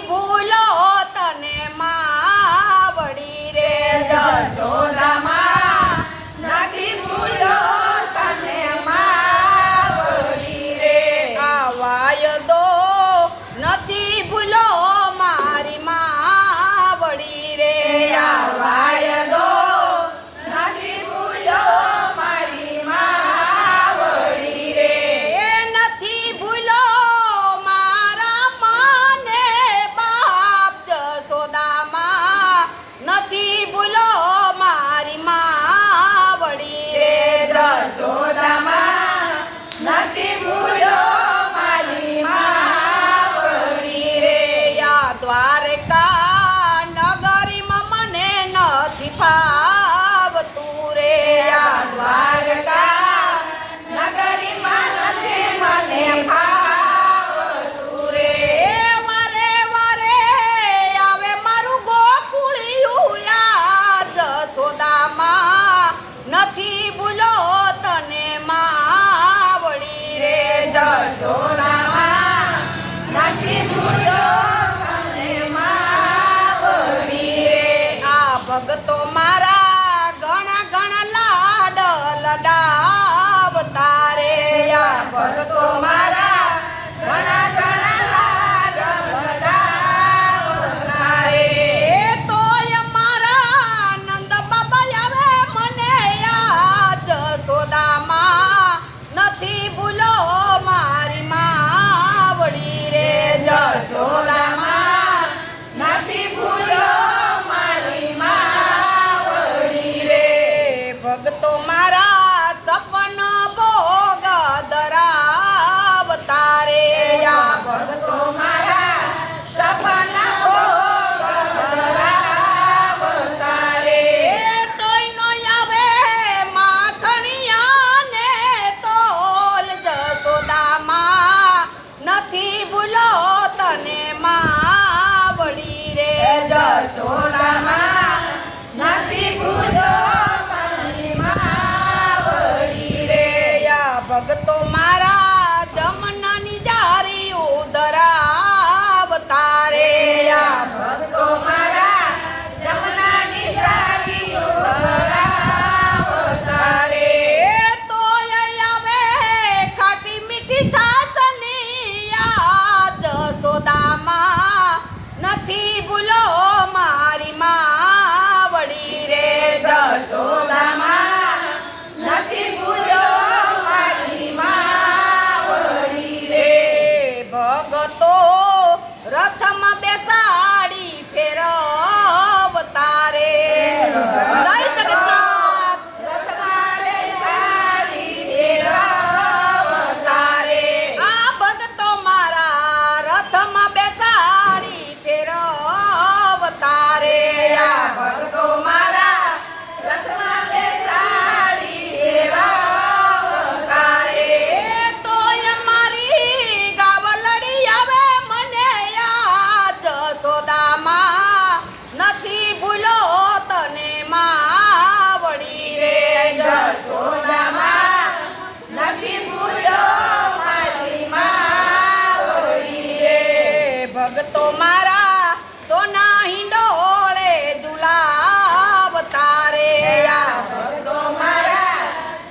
ભૂલો તને માવડી રે જશોદામાં નથી ભૂલો તને માવડી રે આ વાયદો નથી ભૂલો મારી માવડી રે આ વાયદો નથી ભૂલો મારી માવડી રે નથી ભૂલો મારા માને બાપ જશોદામાં નથી ભૂલો મારી માવડી રે જશોદામાં નથી ભૂલો મારી માવડી રે યા દ્વારકા નગરીમાં મને નથી ફાવતું રે યા દ્વારકા નગરીમાં નથી મને ફાવતું રે વારે વારે આવે મારું ગોકુળિયું યાદ જશોદામાં નથી ભૂલો તને માવડી રે જશોદામાં નથી ભૂલો તને માવડી રે આ ભગતો મારા ઘણા ઘણા લાડ લડાવતા રે આ ભગતો મારા ઘણા ઘણા લાડ લડાવતા રે તોય મારા નંદ બાબા આવે મને યાદ જશોદામાં નથી ભૂલો મારી માવડી રે જશોદામાં નથી ભૂલો મારી માવડી રે ભગતો મારા સપન ભોગ ધરાવતા રે આ ભગતો મારા સપન ભોગ ધરાવતા રે તોય નો આવે માખણિયા ને તોલ જશોદામાં નથી ભૂલો તને માવડી રે જશોદામાં નથી ભૂલો મારી માવડી રે યા ભગતો મારા જમનાની જારીઓ ધરાવતા રે યા ભગતો મારા જમનાની જારીઓ ધરાવતા રે તોય આવે ખાટી મીઠી સાસની યાદ જશોદામાં નથી ભૂલો મારી માવડી રે જશોદામાં નથી ભૂલો મારી માવડી રે ભગતો રથમાં બેસાડી ફેરવતા રે જય જગન્નાથ રથમાં બેસાડી ફેરવતા રે આ ભગતો મારા રથમાં બેસાડી ફેરવતા રે આ ભગતો મારા રથમાં બેસાડી ફેરવતા રે તોય મારી ગાવલડી આવે મને યાદ જશોદામાં નથી ભૂલો તને માવડી રે જશોદામાં નથી ભૂલો મારી માવડી રે ભગતો મારા સોના હિંડોળે ઝુલાવતા રે આ ભગતો મારા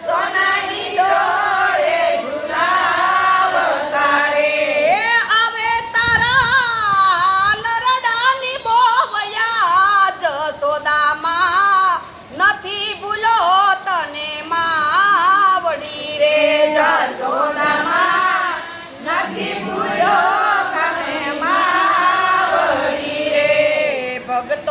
સોના હિંડોળે ઝુલાવતા રે આવે તારા લરડાની બોવ યાદ જશોદામાં નથી ભૂલો તને માવડી રે જશોદામાં નથી ભૂલો તને માવડી રે ભગતો